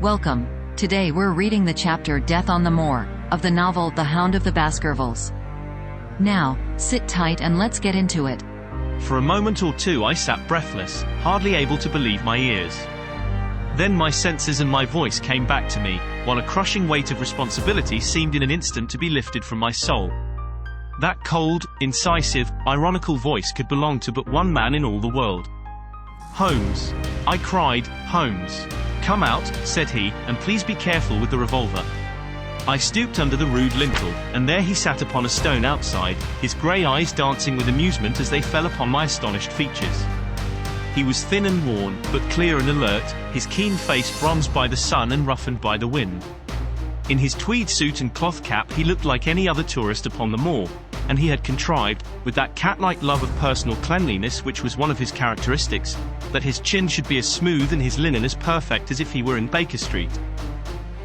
Welcome. Today we're reading the chapter Death on the Moor, of the novel The Hound of the Baskervilles. Now, sit tight and let's get into it. For a moment or two I sat breathless, hardly able to believe my ears. Then my senses and my voice came back to me, while a crushing weight of responsibility seemed in an instant to be lifted from my soul. That cold, incisive, ironical voice could belong to but one man in all the world. "Holmes!" I cried. "Holmes! Come out," said he, "and please be careful with the revolver." I stooped under the rude lintel, and there he sat upon a stone outside, his grey eyes dancing with amusement as they fell upon my astonished features. He was thin and worn, but clear and alert, his keen face bronzed by the sun and roughened by the wind. In his tweed suit and cloth cap he looked like any other tourist upon the moor, and he had contrived, with that cat-like love of personal cleanliness which was one of his characteristics, that his chin should be as smooth and his linen as perfect as if he were in Baker Street.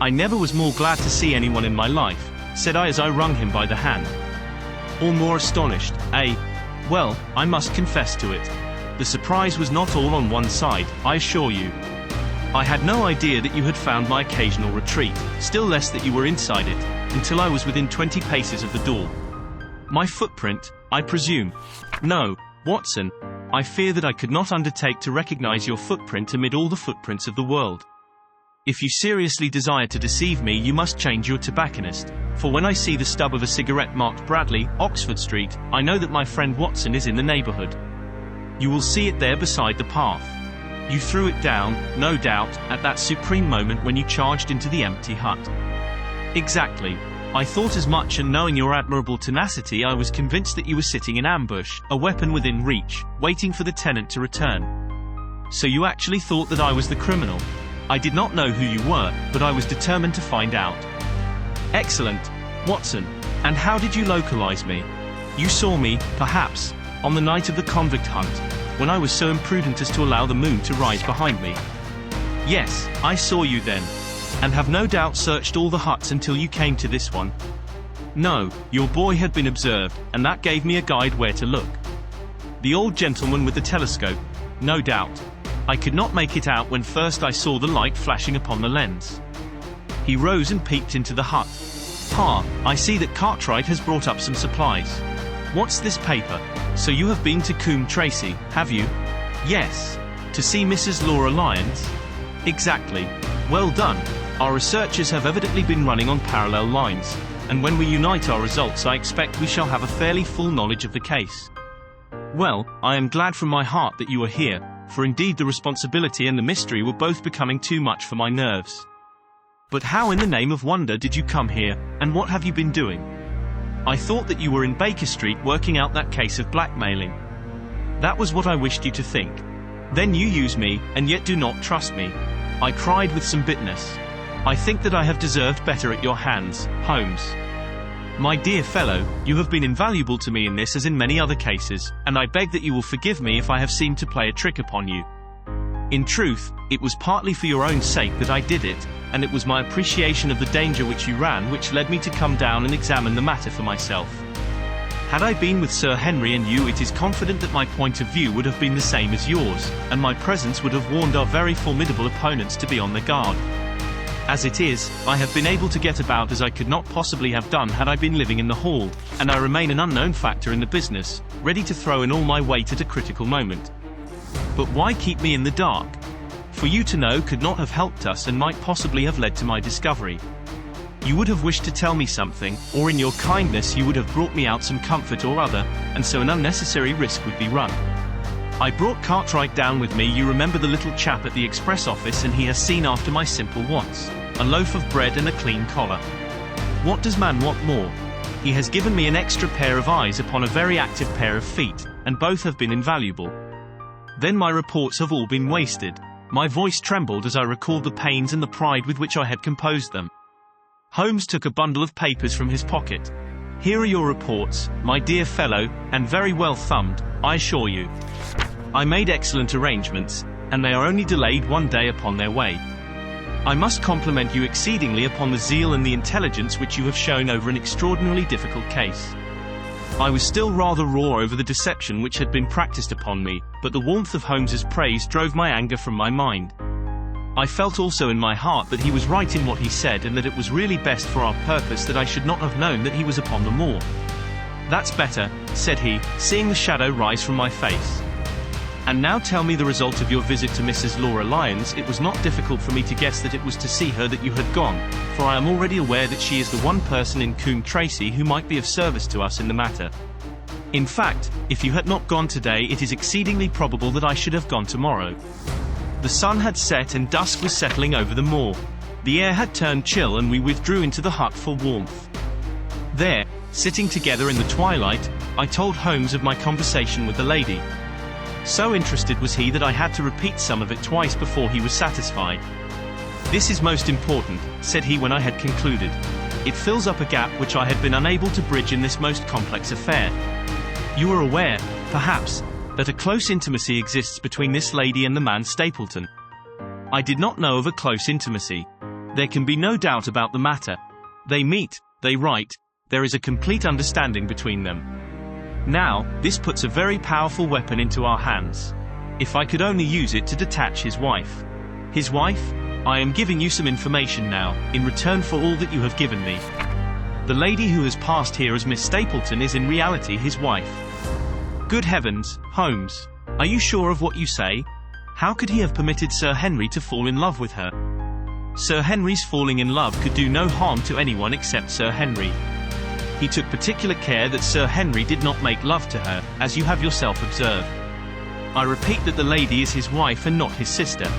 "I never was more glad to see anyone in my life," said I as I wrung him by the hand. "Or more astonished, eh? Well, I must confess to it. The surprise was not all on one side, I assure you. I had no idea that you had found my occasional retreat, still less that you were inside it, until I was within 20 paces of the door. My footprint, I presume? No, Watson, I fear that I could not undertake to recognize your footprint amid all the footprints of the world. If you seriously desire to deceive me, you must change your tobacconist, for when I see the stub of a cigarette marked Bradley, Oxford Street, I know that my friend Watson is in the neighborhood. You will see it there beside the path. You threw it down, no doubt, at that supreme moment when you charged into the empty hut." "Exactly. I thought as much, and knowing your admirable tenacity I was convinced that you were sitting in ambush, a weapon within reach, waiting for the tenant to return." "So you actually thought that I was the criminal?" "I did not know who you were, but I was determined to find out." "Excellent. Watson, and how did you localize me? You saw me, perhaps, on the night of the convict hunt, when I was so imprudent as to allow the moon to rise behind me?" "Yes, I saw you then. And have no doubt searched all the huts until you came to this one?" "No, your boy had been observed, and that gave me a guide where to look." "The old gentleman with the telescope?" "No doubt. I could not make it out when first I saw the light flashing upon the lens." He rose and peeped into the hut. "Ha, I see that Cartwright has brought up some supplies. What's this paper? So you have been to Coombe Tracy, have you?" "Yes. To see Mrs. Laura Lyons?" "Exactly. Well done. Our researchers have evidently been running on parallel lines, and when we unite our results I expect we shall have a fairly full knowledge of the case." "Well, I am glad from my heart that you are here, for indeed the responsibility and the mystery were both becoming too much for my nerves. But how in the name of wonder did you come here, and what have you been doing?" "I thought that you were in Baker Street working out that case of blackmailing." "That was what I wished you to think. Then you use me, and yet do not trust me." I cried with some bitterness. "I think that I have deserved better at your hands, Holmes. My dear fellow, you have been invaluable to me in this as in many other cases, and I beg that you will forgive me if I have seemed to play a trick upon you. In truth, it was partly for your own sake that I did it, and it was my appreciation of the danger which you ran which led me to come down and examine the matter for myself. Had I been with Sir Henry and you, it is confident that my point of view would have been the same as yours, and my presence would have warned our very formidable opponents to be on their guard. As it is, I have been able to get about as I could not possibly have done had I been living in the hall, and I remain an unknown factor in the business, ready to throw in all my weight at a critical moment. But why keep me in the dark? For you to know could not have helped us and might possibly have led to my discovery. You would have wished to tell me something, or in your kindness you would have brought me out some comfort or other, and so an unnecessary risk would be run. I brought Cartwright down with me, you remember the little chap at the express office, and he has seen after my simple wants, a loaf of bread and a clean collar. What does man want more? He has given me an extra pair of eyes upon a very active pair of feet, and both have been invaluable. Then my reports have all been wasted." My voice trembled as I recalled the pains and the pride with which I had composed them. Holmes took a bundle of papers from his pocket. "Here are your reports, my dear fellow, and very well thumbed, I assure you. I made excellent arrangements, and they are only delayed one day upon their way. I must compliment you exceedingly upon the zeal and the intelligence which you have shown over an extraordinarily difficult case. I was still rather raw over the deception which had been practiced upon me, but the warmth of Holmes's praise drove my anger from my mind. I felt also in my heart that he was right in what he said and that it was really best for our purpose that I should not have known that he was upon the moor. "That's better," said he, seeing the shadow rise from my face. "And now tell me the result of your visit to Mrs. Laura Lyons." It was not difficult for me to guess that it was to see her that you had gone, for I am already aware that she is the one person in Coombe Tracy who might be of service to us in the matter. In fact, if you had not gone today, it is exceedingly probable that I should have gone tomorrow. The sun had set and dusk was settling over the moor. The air had turned chill and we withdrew into the hut for warmth. There, sitting together in the twilight, I told Holmes of my conversation with the lady. So interested was he that I had to repeat some of it twice before he was satisfied. "This is most important," said he when I had concluded. "It fills up a gap which I had been unable to bridge in this most complex affair. You are aware, perhaps, that a close intimacy exists between this lady and the man Stapleton." I did not know of a close intimacy. There can be no doubt about the matter. They meet, they write, there is a complete understanding between them. Now, this puts a very powerful weapon into our hands. If I could only use it to detach his wife. His wife? I am giving you some information now, in return for all that you have given me. The lady who has passed here as Miss Stapleton is in reality his wife. Good heavens, Holmes. Are you sure of what you say? How could he have permitted Sir Henry to fall in love with her? Sir Henry's falling in love could do no harm to anyone except Sir Henry. He took particular care that Sir Henry did not make love to her, as you have yourself observed. I repeat that the lady is his wife and not his sister.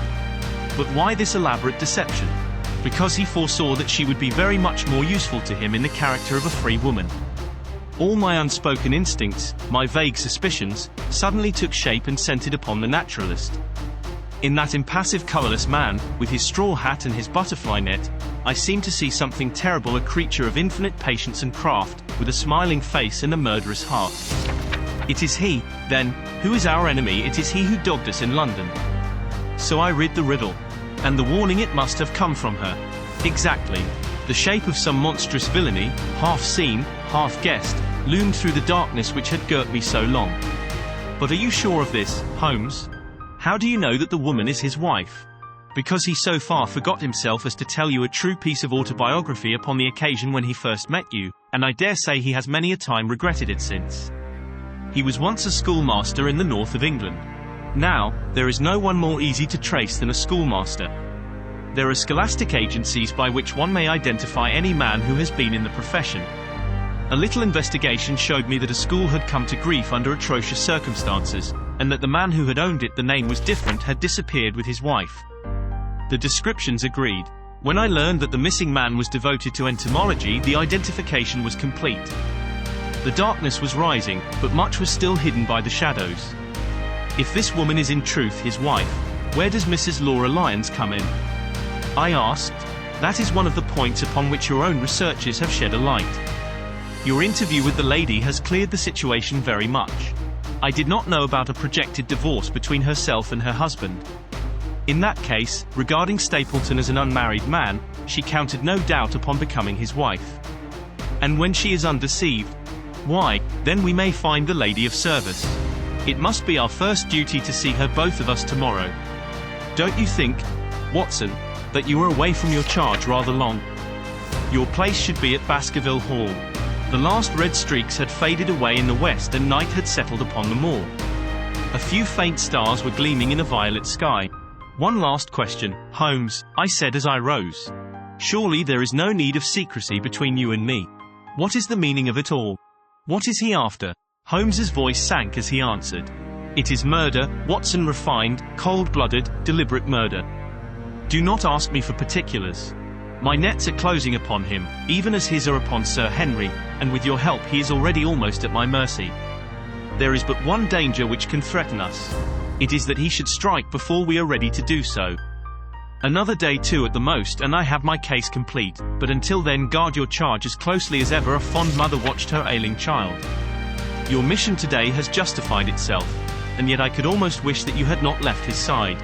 But why this elaborate deception? Because he foresaw that she would be very much more useful to him in the character of a free woman. All my unspoken instincts, my vague suspicions, suddenly took shape and centered upon the naturalist. In that impassive, colourless man, with his straw hat and his butterfly net, I seemed to see something terrible, a creature of infinite patience and craft, with a smiling face and a murderous heart. It is he, then, who is our enemy. It is he who dogged us in London. So I read the riddle. And the warning, it must have come from her. Exactly. The shape of some monstrous villainy, half seen, half guessed, loomed through the darkness which had girt me so long. But are you sure of this, Holmes? How do you know that the woman is his wife? Because he so far forgot himself as to tell you a true piece of autobiography upon the occasion when he first met you, and I dare say he has many a time regretted it since. He was once a schoolmaster in the north of England. Now, there is no one more easy to trace than a schoolmaster. There are scholastic agencies by which one may identify any man who has been in the profession. A little investigation showed me that a school had come to grief under atrocious circumstances, and that the man who had owned it, the name was different, had disappeared with his wife. The descriptions agreed. When I learned that the missing man was devoted to entomology, the identification was complete. The darkness was rising, but much was still hidden by the shadows. If this woman is in truth his wife, where does Mrs. Laura Lyons come in? I asked. That is one of the points upon which your own researches have shed a light. Your interview with the lady has cleared the situation very much. I did not know about a projected divorce between herself and her husband. In that case, regarding Stapleton as an unmarried man, she counted no doubt upon becoming his wife. And when she is undeceived, why, then we may find the lady of service. It must be our first duty to see her, both of us, tomorrow. Don't you think, Watson, that you were away from your charge rather long? Your place should be at Baskerville Hall. The last red streaks had faded away in the west and night had settled upon the moor. A few faint stars were gleaming in a violet sky. One last question, Holmes, I said as I rose. Surely there is no need of secrecy between you and me. What is the meaning of it all? What is he after? Holmes's voice sank as he answered. It is murder, Watson, refined, cold-blooded, deliberate murder. Do not ask me for particulars. My nets are closing upon him, even as his are upon Sir Henry, and with your help he is already almost at my mercy. There is but one danger which can threaten us. It is that he should strike before we are ready to do so. Another day, two at the most, and I have my case complete, but until then guard your charge as closely as ever a fond mother watched her ailing child. Your mission today has justified itself, and yet I could almost wish that you had not left his side.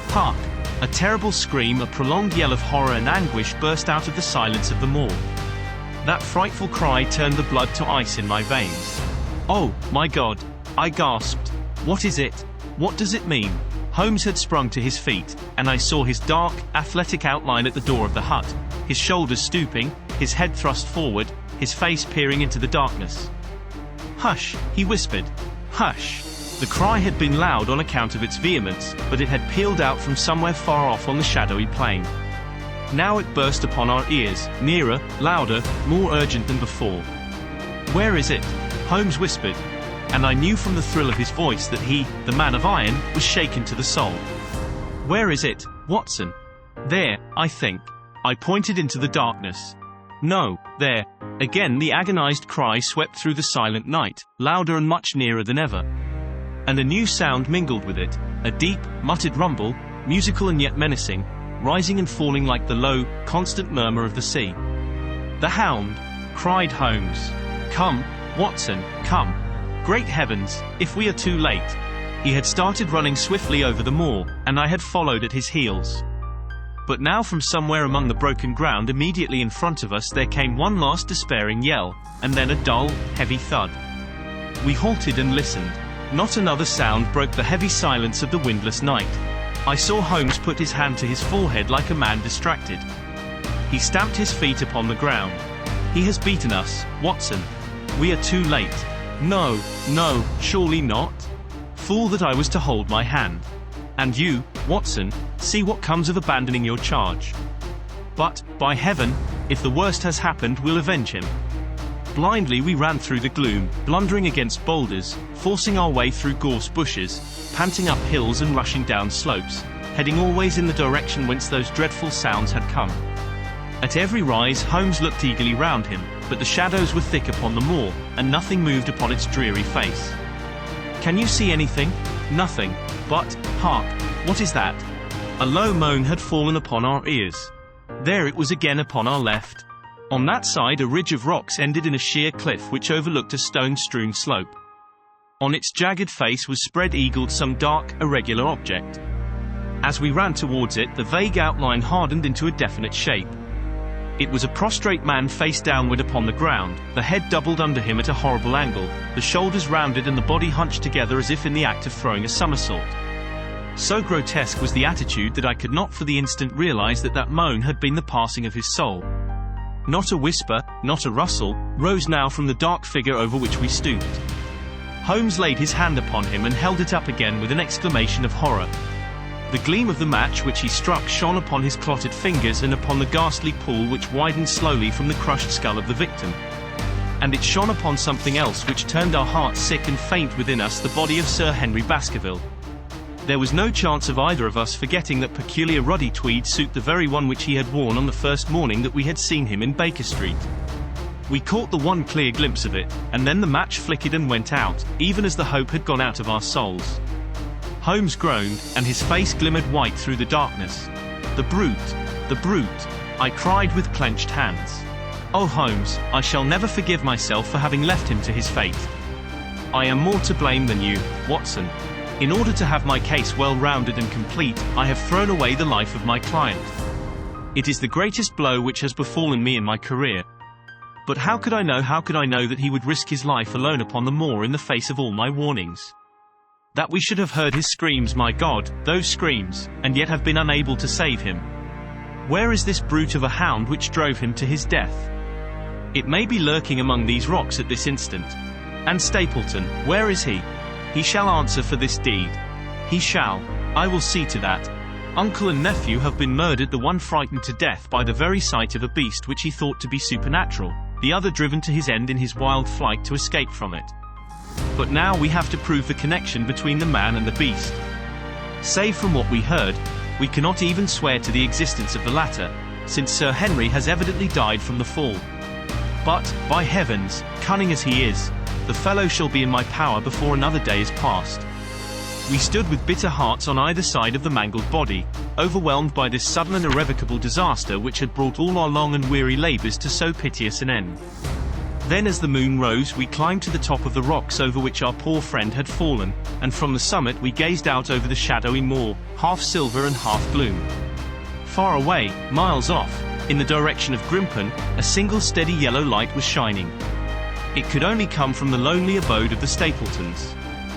Hark! A terrible scream, a prolonged yell of horror and anguish burst out of the silence of the moor. That frightful cry turned the blood to ice in my veins. Oh, my God! I gasped. What is it? What does it mean? Holmes had sprung to his feet, and I saw his dark, athletic outline at the door of the hut, his shoulders stooping, his head thrust forward, his face peering into the darkness. "Hush," he whispered. "Hush." The cry had been loud on account of its vehemence, but it had pealed out from somewhere far off on the shadowy plain. Now it burst upon our ears, nearer, louder, more urgent than before. "Where is it?" Holmes whispered, and I knew from the thrill of his voice that he, the man of iron, was shaken to the soul. "Where is it, Watson?" "There, I think." I pointed into the darkness. "No, there." Again the agonized cry swept through the silent night, louder and much nearer than ever. And a new sound mingled with it, a deep, muttered rumble, musical and yet menacing, rising and falling like the low, constant murmur of the sea. "The Hound!" cried Holmes. "Come, Watson, come. Great heavens, if we are too late." He had started running swiftly over the moor, and I had followed at his heels. But now from somewhere among the broken ground immediately in front of us there came one last despairing yell, and then a dull, heavy thud. We halted and listened. Not another sound broke the heavy silence of the windless night. I saw Holmes put his hand to his forehead like a man distracted. He stamped his feet upon the ground. "He has beaten us, Watson. We are too late." "No, no, surely not." Fool that I was to hold my hand. "And you, Watson, see what comes of abandoning your charge." "But, by heaven, if the worst has happened, we'll avenge him." Blindly we ran through the gloom, blundering against boulders, forcing our way through gorse bushes, panting up hills and rushing down slopes, heading always in the direction whence those dreadful sounds had come. At every rise Holmes looked eagerly round him, but the shadows were thick upon the moor, and nothing moved upon its dreary face. "Can you see anything?" "Nothing. But, hark, what is that?" A low moan had fallen upon our ears. There it was again upon our left. On that side a ridge of rocks ended in a sheer cliff which overlooked a stone-strewn slope. On its jagged face was spread-eagled some dark, irregular object. As we ran towards it, the vague outline hardened into a definite shape. It was a prostrate man face downward upon the ground, the head doubled under him at a horrible angle, the shoulders rounded and the body hunched together as if in the act of throwing a somersault. So grotesque was the attitude that I could not for the instant realize that that moan had been the passing of his soul. Not a whisper, not a rustle, rose now from the dark figure over which we stooped. Holmes laid his hand upon him and held it up again with an exclamation of horror. The gleam of the match which he struck shone upon his clotted fingers and upon the ghastly pool which widened slowly from the crushed skull of the victim. And it shone upon something else which turned our hearts sick and faint within us, the body of Sir Henry Baskerville. There was no chance of either of us forgetting that peculiar ruddy tweed suit, the very one which he had worn on the first morning that we had seen him in Baker Street. We caught the one clear glimpse of it, and then the match flickered and went out, even as the hope had gone out of our souls. Holmes groaned, and his face glimmered white through the darkness. "The brute! The brute!" I cried with clenched hands. "Oh Holmes, I shall never forgive myself for having left him to his fate. I am more to blame than you, Watson. In order to have my case well rounded and complete, I have thrown away the life of my client. It is the greatest blow which has befallen me in my career. But how could I know that he would risk his life alone upon the moor in the face of all my warnings? That we should have heard his screams, my God, those screams, and yet have been unable to save him? Where is this brute of a hound which drove him to his death? It may be lurking among these rocks at this instant. And Stapleton, where is he? He shall answer for this deed. He shall. I will see to that. Uncle and nephew have been murdered, the one frightened to death by the very sight of a beast which he thought to be supernatural, the other driven to his end in his wild flight to escape from it. But now we have to prove the connection between the man and the beast. Save from what we heard, we cannot even swear to the existence of the latter, since Sir Henry has evidently died from the fall. But, by heavens, cunning as he is, the fellow shall be in my power before another day is past. We stood with bitter hearts on either side of the mangled body, overwhelmed by this sudden and irrevocable disaster which had brought all our long and weary labours to so piteous an end. Then as the moon rose we climbed to the top of the rocks over which our poor friend had fallen, and from the summit we gazed out over the shadowy moor, half silver and half gloom. Far away, miles off, in the direction of Grimpen, a single steady yellow light was shining. It could only come from the lonely abode of the Stapletons.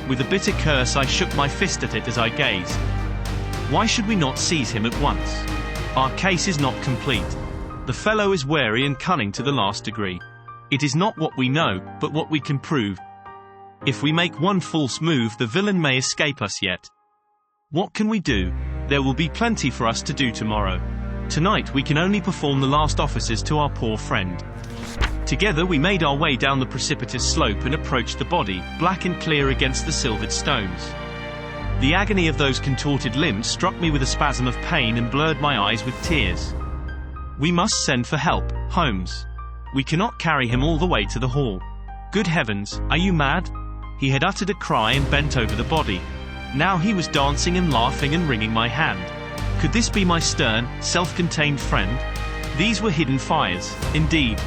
With a bitter curse I shook my fist at it as I gazed. Why should we not seize him at once? Our case is not complete. The fellow is wary and cunning to the last degree. It is not what we know, but what we can prove. If we make one false move, the villain may escape us yet. What can we do? There will be plenty for us to do tomorrow. Tonight we can only perform the last offices to our poor friend. Together we made our way down the precipitous slope and approached the body, black and clear against the silvered stones. The agony of those contorted limbs struck me with a spasm of pain and blurred my eyes with tears. We must send for help, Holmes. We cannot carry him all the way to the hall. Good heavens, are you mad? He had uttered a cry and bent over the body. Now he was dancing and laughing and wringing my hand. Could this be my stern, self-contained friend? These were hidden fires, indeed.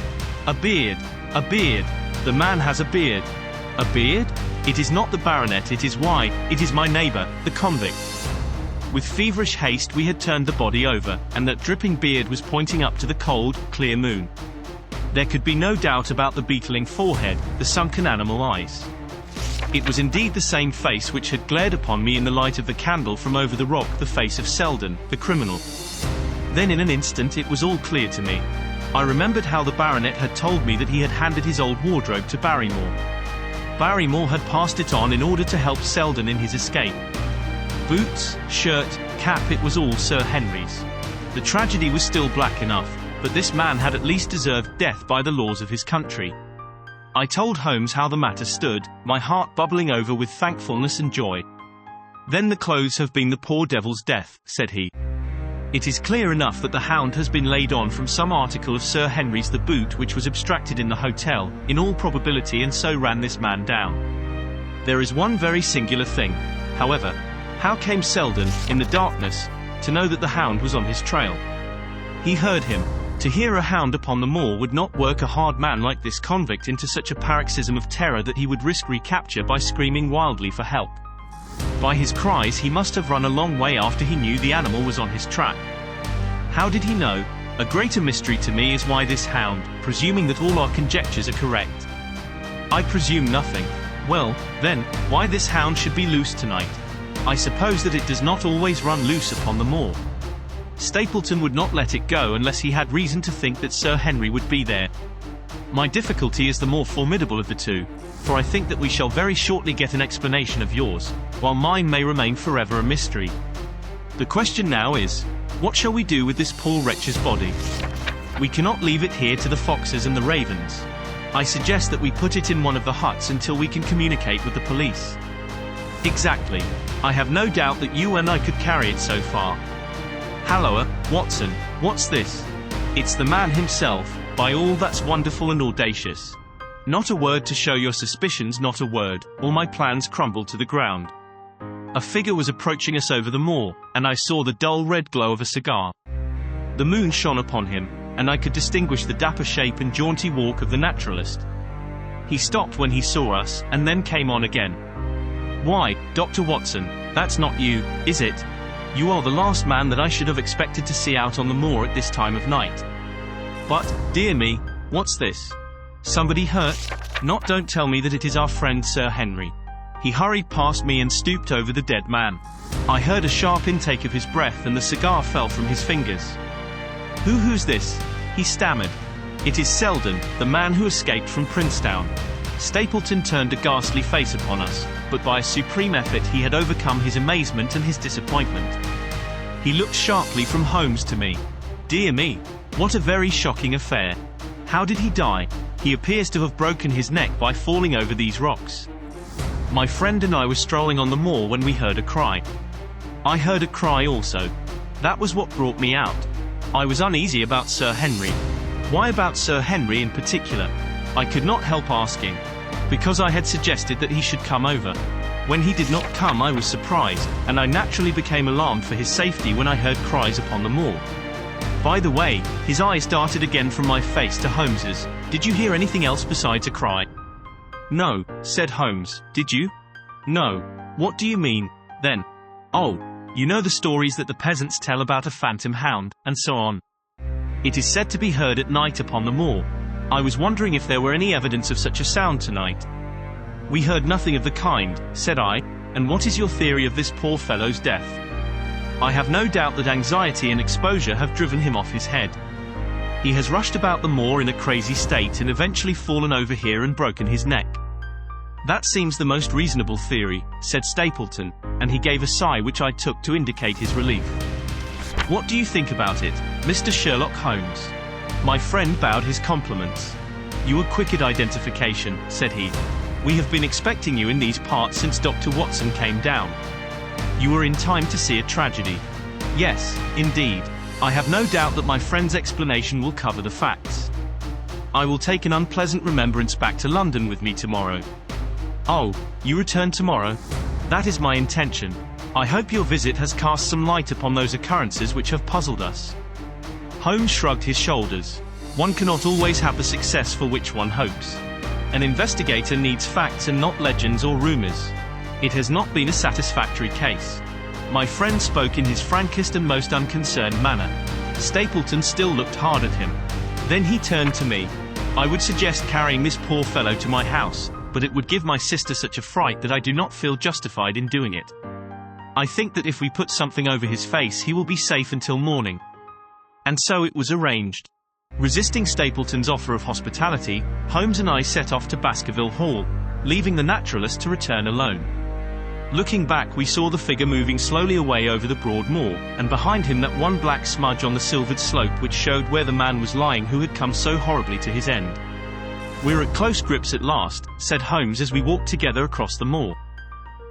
A beard. A beard. The man has a beard. A beard? It is not the baronet, it is it is my neighbor, the convict. With feverish haste we had turned the body over, and that dripping beard was pointing up to the cold, clear moon. There could be no doubt about the beetling forehead, the sunken animal eyes. It was indeed the same face which had glared upon me in the light of the candle from over the rock, the face of Selden, the criminal. Then in an instant it was all clear to me. I remembered how the baronet had told me that he had handed his old wardrobe to Barrymore. Barrymore had passed it on in order to help Selden in his escape. Boots, shirt, cap, it was all Sir Henry's. The tragedy was still black enough, but this man had at least deserved death by the laws of his country. I told Holmes how the matter stood, my heart bubbling over with thankfulness and joy. Then the clothes have been the poor devil's death, said he. It is clear enough that the Hound has been laid on from some article of Sir Henry's, the boot which was abstracted in the hotel, in all probability, and so ran this man down. There is one very singular thing, however. How came Selden, in the darkness, to know that the Hound was on his trail? He heard him. To hear a hound upon the moor would not work a hard man like this convict into such a paroxysm of terror that he would risk recapture by screaming wildly for help. By his cries he must have run a long way after he knew the animal was on his track. How did he know? A greater mystery to me is why this hound, presuming that all our conjectures are correct. I presume nothing. Well, then, why this hound should be loose tonight? I suppose that it does not always run loose upon the moor. Stapleton would not let it go unless he had reason to think that Sir Henry would be there. My difficulty is the more formidable of the two, for I think that we shall very shortly get an explanation of yours, while mine may remain forever a mystery. The question now is, what shall we do with this poor wretch's body? We cannot leave it here to the foxes and the ravens. I suggest that we put it in one of the huts until we can communicate with the police. Exactly. I have no doubt that you and I could carry it so far. Halloa, Watson, what's this? It's the man himself, by all that's wonderful and audacious. Not a word to show your suspicions, not a word, or my plans crumble to the ground. A figure was approaching us over the moor, and I saw the dull red glow of a cigar. The moon shone upon him, and I could distinguish the dapper shape and jaunty walk of the naturalist. He stopped when he saw us, and then came on again. Why, Dr. Watson, that's not you, is it? You are the last man that I should have expected to see out on the moor at this time of night. But, dear me, what's this? Somebody hurt? Not, don't tell me that it is our friend Sir Henry. He hurried past me and stooped over the dead man. I heard a sharp intake of his breath and the cigar fell from his fingers. Who's this? He stammered. It is Selden, the man who escaped from Princetown. Stapleton turned a ghastly face upon us, but by a supreme effort he had overcome his amazement and his disappointment. He looked sharply from Holmes to me. Dear me, what a very shocking affair. How did he die? He appears to have broken his neck by falling over these rocks. My friend and I were strolling on the moor when we heard a cry. I heard a cry also. That was what brought me out. I was uneasy about Sir Henry. Why about Sir Henry in particular? I could not help asking. Because I had suggested that he should come over. When he did not come I was surprised, and I naturally became alarmed for his safety when I heard cries upon the moor. By the way, his eyes darted again from my face to Holmes's. Did you hear anything else besides a cry? No, said Holmes. Did you? No. What do you mean, then? Oh, you know the stories that the peasants tell about a phantom hound, and so on. It is said to be heard at night upon the moor. I was wondering if there were any evidence of such a sound tonight. We heard nothing of the kind, said I. And what is your theory of this poor fellow's death? I have no doubt that anxiety and exposure have driven him off his head. He has rushed about the moor in a crazy state and eventually fallen over here and broken his neck. That seems the most reasonable theory, said Stapleton, and he gave a sigh which I took to indicate his relief. What do you think about it, Mr. Sherlock Holmes? My friend bowed his compliments. You were quick at identification, said he. We have been expecting you in these parts since Dr. Watson came down. You were in time to see a tragedy. Yes, indeed. I have no doubt that my friend's explanation will cover the facts. I will take an unpleasant remembrance back to London with me tomorrow. Oh, you return tomorrow? That is my intention. I hope your visit has cast some light upon those occurrences which have puzzled us. Holmes shrugged his shoulders. One cannot always have the success for which one hopes. An investigator needs facts and not legends or rumors. It has not been a satisfactory case. My friend spoke in his frankest and most unconcerned manner. Stapleton still looked hard at him. Then he turned to me. I would suggest carrying this poor fellow to my house, but it would give my sister such a fright that I do not feel justified in doing it. I think that if we put something over his face he will be safe until morning. And so it was arranged. Resisting Stapleton's offer of hospitality, Holmes and I set off to Baskerville Hall, leaving the naturalist to return alone. Looking back we saw the figure moving slowly away over the broad moor, and behind him that one black smudge on the silvered slope which showed where the man was lying who had come so horribly to his end. We're at close grips at last, said Holmes as we walked together across the moor.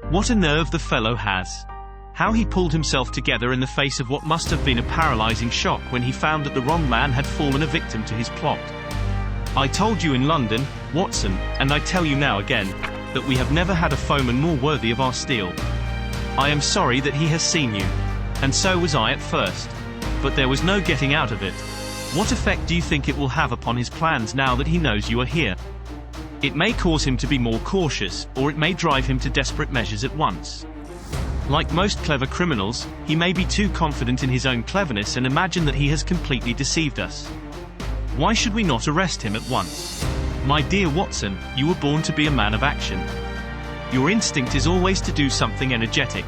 What a nerve the fellow has. How he pulled himself together in the face of what must have been a paralyzing shock when he found that the wrong man had fallen a victim to his plot. I told you in London, Watson, and I tell you now again, that we have never had a foeman more worthy of our steel. I am sorry that he has seen you. And so was I at first. But there was no getting out of it. What effect do you think it will have upon his plans now that he knows you are here? It may cause him to be more cautious, or it may drive him to desperate measures at once. Like most clever criminals, he may be too confident in his own cleverness and imagine that he has completely deceived us. Why should we not arrest him at once? My dear Watson, you were born to be a man of action. Your instinct is always to do something energetic.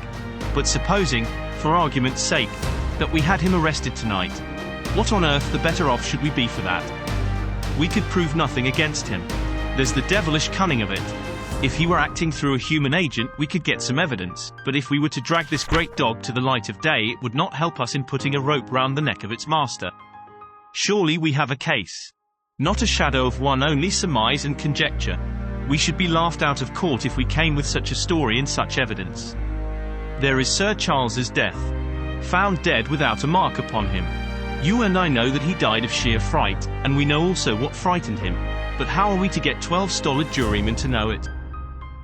But supposing, for argument's sake, that we had him arrested tonight, what on earth the better off should we be for that? We could prove nothing against him. There's the devilish cunning of it. If he were acting through a human agent we could get some evidence, but if we were to drag this great dog to the light of day it would not help us in putting a rope round the neck of its master. Surely we have a case. Not a shadow of one, only surmise and conjecture. We should be laughed out of court if we came with such a story and such evidence. There is Sir Charles's death. Found dead without a mark upon him. You and I know that he died of sheer fright, and we know also what frightened him. But how are we to get 12 stolid jurymen to know it?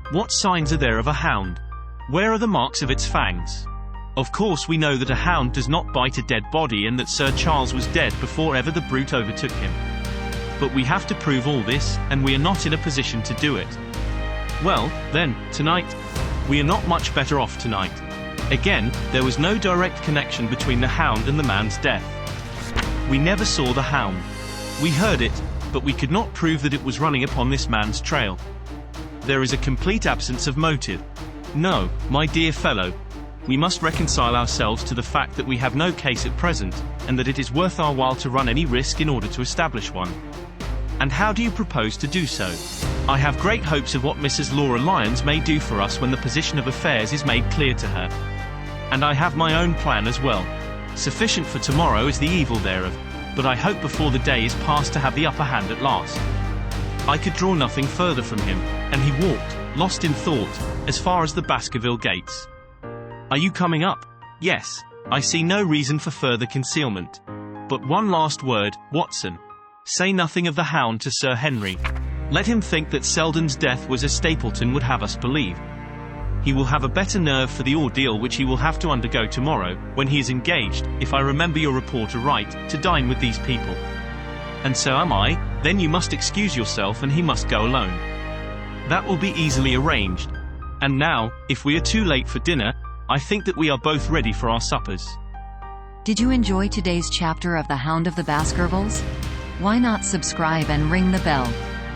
What signs are there of a hound? Where are the marks of its fangs? Of course we know that a hound does not bite a dead body and that Sir Charles was dead before ever the brute overtook him. But we have to prove all this, and we are not in a position to do it. Well, then, tonight, we are not much better off tonight. Again, there was no direct connection between the hound and the man's death. We never saw the hound. We heard it, but we could not prove that it was running upon this man's trail. There is a complete absence of motive. No, my dear fellow, we must reconcile ourselves to the fact that we have no case at present, and that it is worth our while to run any risk in order to establish one. And how do you propose to do so? I have great hopes of what Mrs. Laura Lyons may do for us when the position of affairs is made clear to her. And I have my own plan as well. Sufficient for tomorrow is the evil thereof, but I hope before the day is past to have the upper hand at last. I could draw nothing further from him, and he walked, lost in thought, as far as the Baskerville gates. Are you coming up? Yes. I see no reason for further concealment. But one last word, Watson. Say nothing of the hound to Sir Henry. Let him think that Selden's death was as Stapleton would have us believe. He will have a better nerve for the ordeal which he will have to undergo tomorrow, when he is engaged, if I remember your report aright, to dine with these people. And so am I. Then you must excuse yourself and he must go alone. That will be easily arranged. And now, if we are too late for dinner, I think that we are both ready for our suppers. Did you enjoy today's chapter of The Hound of the Baskervilles? Why not subscribe and ring the bell?